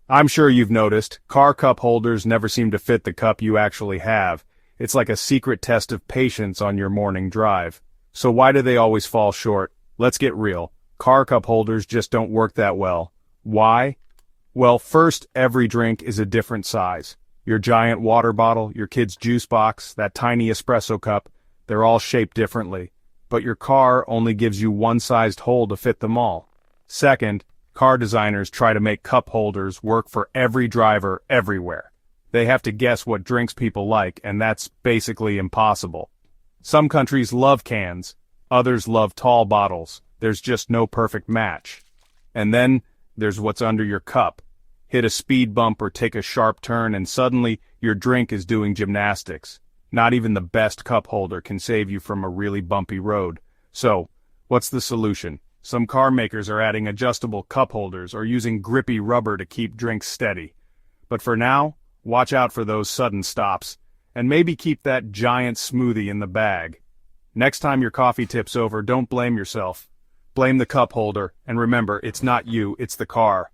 I'm sure you've noticed, car cup holders never seem to fit the cup you actually have. It's like a secret test of patience on your morning drive. So why do they always fall short? Let's get real. Car cup holders just don't work that well. Why? Well, first, every drink is a different size. Your giant water bottle, your kid's juice box, that tiny espresso cup, they're all shaped differently. But your car only gives you one sized hole to fit them all. Second, car designers try to make cup holders work for every driver everywhere. They have to guess what drinks people like, and that's basically impossible. Some countries love cans, others love tall bottles. There's just no perfect match. And then, there's what's under your cup. Hit a speed bump or take a sharp turn and suddenly, your drink is doing gymnastics. Not even the best cup holder can save you from a really bumpy road. So, what's the solution? Some car makers are adding adjustable cup holders or using grippy rubber to keep drinks steady. But for now, watch out for those sudden stops, and maybe keep that giant smoothie in the bag. Next time your coffee tips over, don't blame yourself. Blame the cup holder, and remember, it's not you, it's the car.